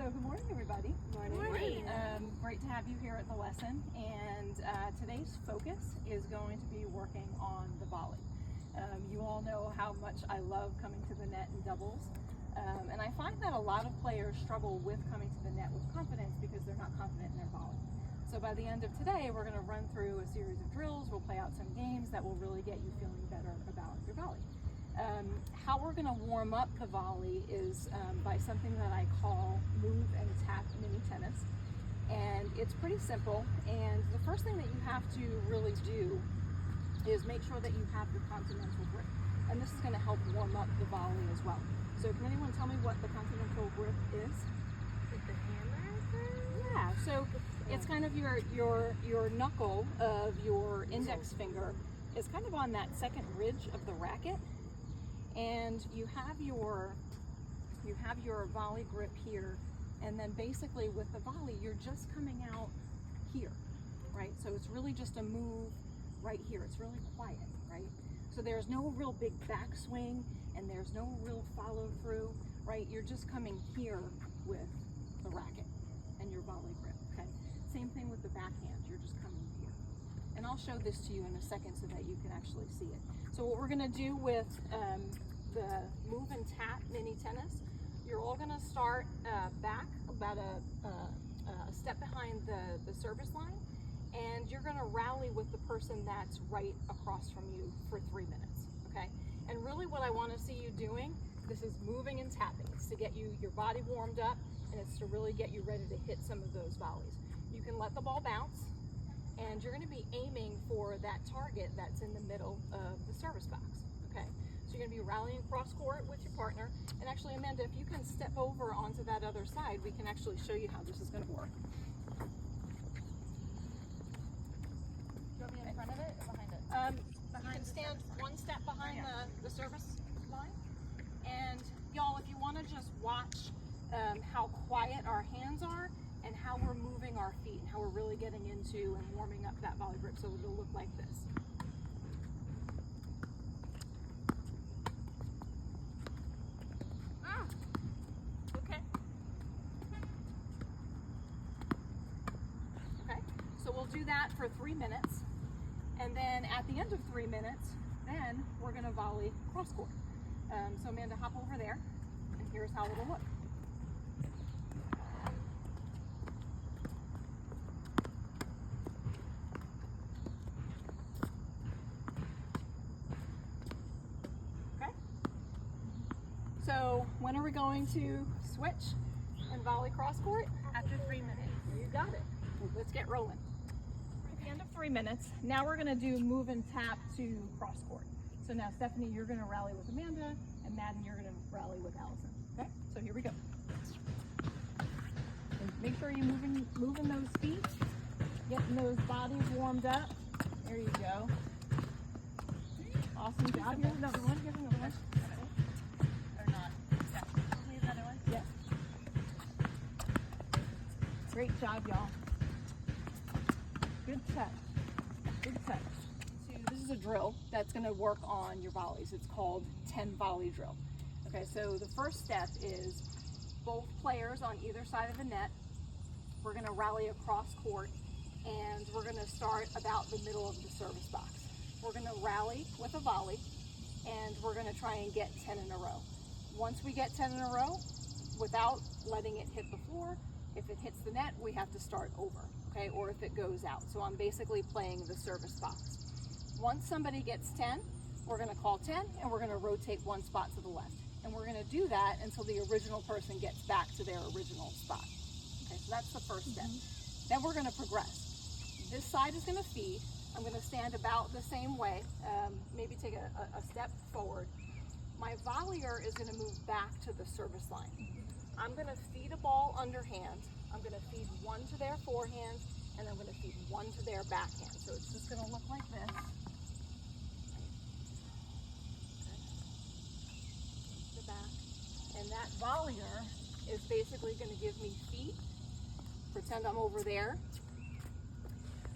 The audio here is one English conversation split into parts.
So good morning, everybody. Morning. Great to have you here at the lesson. And today's focus is going to be working on the volley. You all know how much I love coming to the net in doubles. And I find that a lot of players struggle with coming to the net with confidence because they're not confident in their volley. So by the end of today, we're going to run through a series of drills. We'll play out some games that will really get you feeling better about your volley. How we're going to warm up the volley is by something that I call move and tap mini tennis. And it's pretty simple. And the first thing that you have to really do is make sure that you have the continental grip. And this is going to help warm up the volley as well. So can anyone tell me what the continental grip is? With the hammer? Yeah, so it's kind of your knuckle of your index finger is kind of on that second ridge of the racket. And you have your volley grip here, and then basically with the volley you're just coming out here, right? So it's really just a move right here. It's really quiet, right? So there's no real big backswing and there's no real follow through, right? You're just coming here with the racket and your volley grip, okay? Same thing with the backhand, you're just coming here. And I'll show this to you in a second so that you can actually see it. So what we're gonna do with the move and tap mini tennis, you're all gonna start back about a step behind the service line, and you're gonna rally with the person that's right across from you for 3 minutes, okay? And really what I wanna see you doing, this is moving and tapping. It's to get your body warmed up, and it's to really get you ready to hit some of those volleys. You can let the ball bounce, and you're gonna be aiming for that target that's in the middle of the service box, okay? So you're gonna be rallying cross court with your partner. And actually, Amanda, if you can step over onto that other side, we can actually show you how this is gonna work. Do you want me in front of it or behind it? You can stand one step behind the service line. And y'all, if you wanna just watch how quiet our hands are and how we're moving our feet and how we're really getting into and warming up that volley grip, so it'll look like this. So we'll do that for 3 minutes, and then at the end of 3 minutes, then we're gonna volley cross court. So Amanda, hop over there, and here's how it'll look. Okay? So when are we going to switch and volley cross court? After 3 minutes. You got it. Let's get rolling. At the end of 3 minutes, now we're gonna do move and tap to cross court. So now Stephanie, you're gonna rally with Amanda, and Madden, you're gonna rally with Allison. Okay, so here we go. And make sure you're moving those feet, getting those bodies warmed up. There you go. Awesome job. Here's another one, here's another one. Or not. Yeah. Please, another one? Yes. Great job, y'all. Good touch. Good touch. So this is a drill that's going to work on your volleys. It's called 10 volley drill. Okay, so the first step is both players on either side of the net. We're going to rally across court, and we're going to start about the middle of the service box. We're going to rally with a volley, and we're going to try and get 10 in a row. Once we get 10 in a row, without letting it hit the floor, if it hits the net, we have to start over, okay? Or if it goes out. So I'm basically playing the service box. Once somebody gets 10, we're gonna call 10, and we're gonna rotate one spot to the left. And we're gonna do that until the original person gets back to their original spot. Okay, so that's the first step. Then we're gonna progress. This side is gonna feed. I'm gonna stand about the same way, maybe take a step forward. My volleyer is gonna move back to the service line. I'm gonna feed a ball underhand. I'm gonna feed one to their forehand, and I'm gonna feed one to their backhand. So it's just gonna look like this. The back. And that volleyer is basically gonna give me feet. Pretend I'm over there.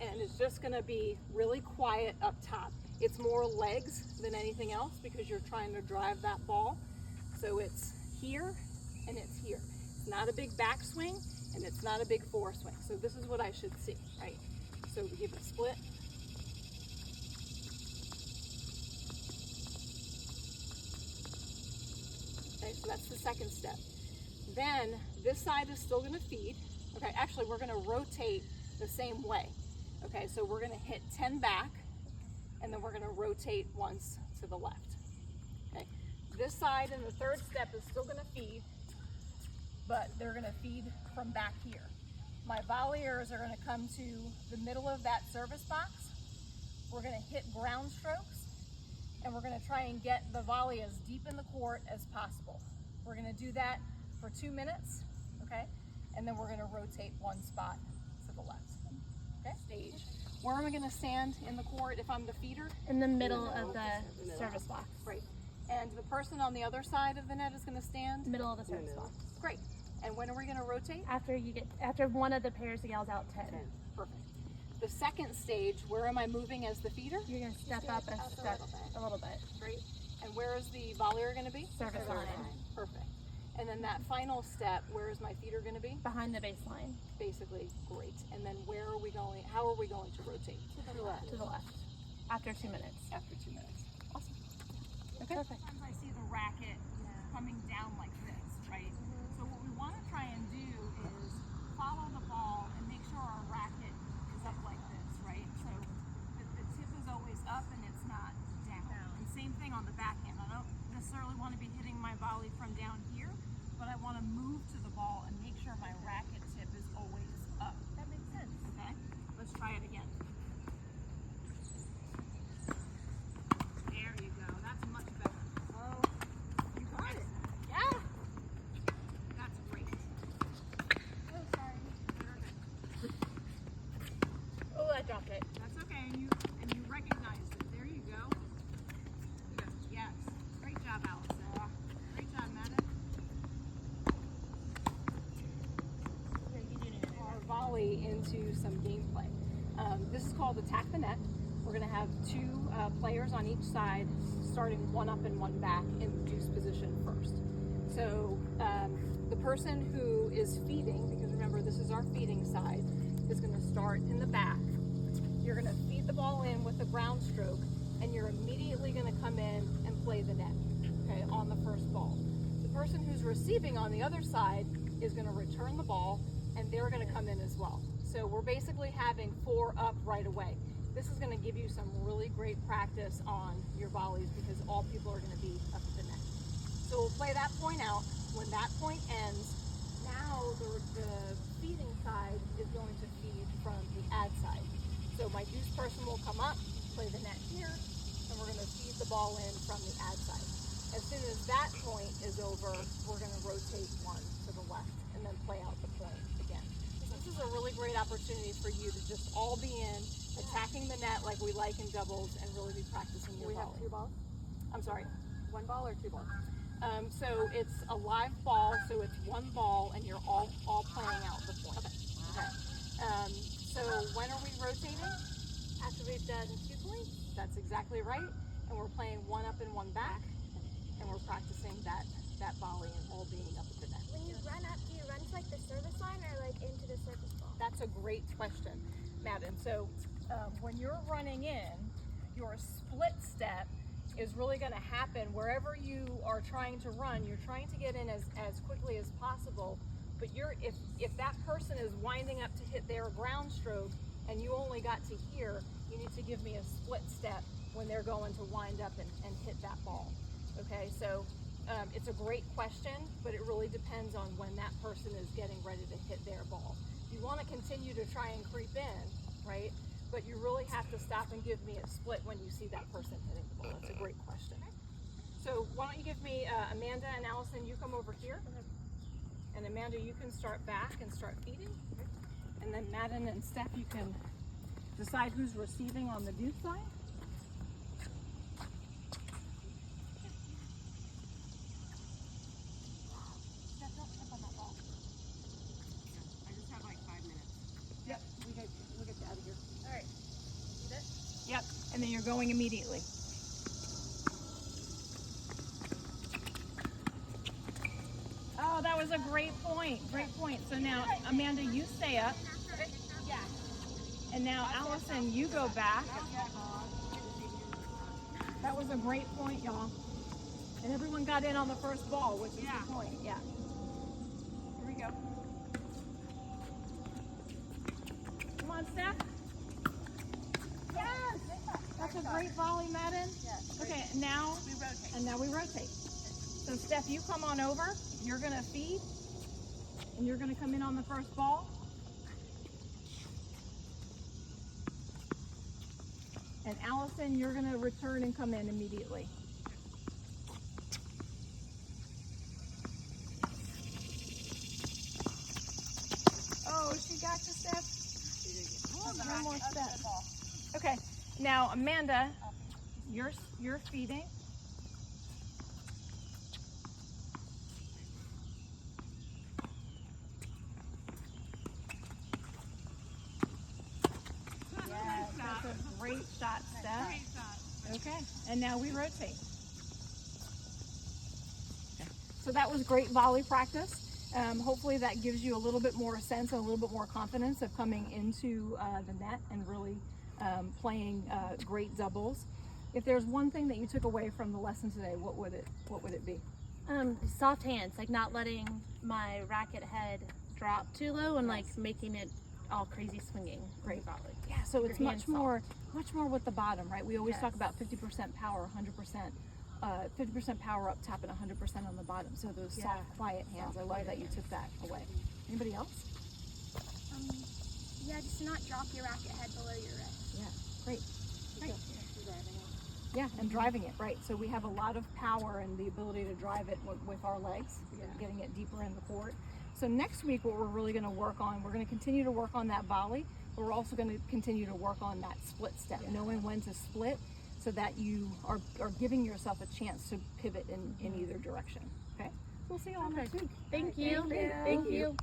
And it's just gonna be really quiet up top. It's more legs than anything else because you're trying to drive that ball. So it's here and it's here. It's not a big backswing and it's not a big foreswing. So this is what I should see, right? So we give it a split. Okay, so that's the second step. Then this side is still gonna feed. Okay, actually we're gonna rotate the same way. Okay, so we're gonna hit 10 back and then we're gonna rotate once to the left. Okay, this side in the third step is still gonna feed, but they're gonna feed from back here. My volleyers are gonna come to the middle of that service box. We're gonna hit ground strokes and we're gonna try and get the volley as deep in the court as possible. We're gonna do that for 2 minutes, okay? And then we're gonna rotate one spot to the left, okay? Stage. Where am I gonna stand in the court if I'm the feeder? In the middle of the service box. Great. And the person on the other side of the net is gonna stand? Middle of the service box. Great. And when are we gonna rotate? After one of the pairs yells out 10. Perfect. The second stage, where am I moving as the feeder? You're gonna step up a little bit. Great. And where is the volleyer gonna be? Service line. Perfect. And then that final step, where is my feeder gonna be? Behind the baseline. Basically, great. And then where are we going, how are we going to rotate? To the left. To the left. After 2 minutes. After 2 minutes. Awesome. Okay. Perfect. Sometimes I see the racket coming down like this, right? So what we want to try and do is follow the ball and make sure our racket is up like this, right? So the tip is always up and it's not down. And same thing on the backhand. I don't necessarily want to be hitting my volley from down here, but I want to move to the ball and make sure my racket tip is always up. That makes sense. Okay, let's try it again. There you go. That's much better. Oh, you got it. Yeah. That's great. Oh, sorry. Oh, I dropped it. That's okay. And you recognized it. There you go. Yes. Great job, Allison. Great job, Madden. Our volley into some gameplay. This is called attack the net. We're going to have 2 players on each side, starting one up and one back in deuce position first. So the person who is feeding, because remember this is our feeding side, is going to start in the back. You're going to feed the ball in with a ground stroke, and you're immediately going to come in and play the net, okay, on the first ball. The person who's receiving on the other side is going to return the ball, and they're going to come in as well. So we're basically having 4 up right away. This is going to give you some really great practice on your volleys because all people are going to be up at the net. So we'll play that point out. When that point ends, now the feeding side is going to feed from the ad side. So my deuce person will come up, play the net here, and we're going to feed the ball in from the ad side. As soon as that point is over, we're going to rotate one to the left and then play out the point again. So this is a really great opportunity for you to just all be in, attacking the net like we like in doubles, and really be practicing your volley. We have 2 balls? I'm sorry, 1 ball or 2 balls? So it's a live ball, so it's 1 ball, and you're all playing out the point. Okay. So when are we rotating? After we've done 2 points? That's exactly right. And we're playing 1 up and 1 back, and we're practicing that volley and all being up at the net. When you run up, do you run to like the service line or like into the service ball? That's a great question, Madden. So when you're running in, your split step is really going to happen wherever you are trying to run. You're trying to get in as quickly as possible, but if that person is winding up to hit their ground stroke and you only got to here, you need to give me a split step when they're going to wind up and hit that ball. Okay, so it's a great question, but it really depends on when that person is getting ready to hit their ball. You want to continue to try and creep in, right? But you really have to stop and give me a split when you see that person hitting the ball. That's a great question. So why don't you give me Amanda and Allison, you come over here. And Amanda, you can start back and start feeding. And then Madden and Steph, you can decide who's receiving on the deuce side. Steph, don't step on that ball. I just have like 5 minutes. Yep, we'll get you out of here. All right. You did? Yep, and then you're going immediately. Oh, that was was a great point. Great point. So now, Amanda, you stay up. Yeah. And now, Allison, you go back. That was a great point, y'all. And everyone got in on the first ball, which is the point. Yeah. Here we go. Come on, Steph. Yes! That's a great volley, Madden. Yes. Okay, now We rotate. and now we rotate. So Steph, you come on over. You're gonna feed, and you're gonna come in on the first ball. And Allison, you're gonna return and come in immediately. Oh, she got you, Steph. One more step. Okay, now Amanda, you're feeding. Yes, that's a great shot, Steph. Great shot. Okay, and now we rotate. Okay. So that was great volley practice. Hopefully that gives you a little bit more sense and a little bit more confidence of coming into the net and really playing great doubles. If there's one thing that you took away from the lesson today, what would it be? Soft hands, like not letting my racket head drop too low and like making it all crazy swinging. Great. volley. Yeah, so Your it's hands much more with the bottom, right? We always Yes. talk about 50% power, 100%. 50% power up top and 100% on the bottom. So those soft, quiet hands. I love that you took that away. Anybody else? Yeah, just not drop your racket head below your wrist. Yeah, great. Yeah, and driving it, right. So we have a lot of power and the ability to drive it with our legs, getting it deeper in the court. So next week, what we're really going to work on, we're going to continue to work on that volley, but we're also going to continue to work on that split step, knowing when to split so that you are giving yourself a chance to pivot in either direction. Okay? We'll see you all next week. Thank you. Thank you.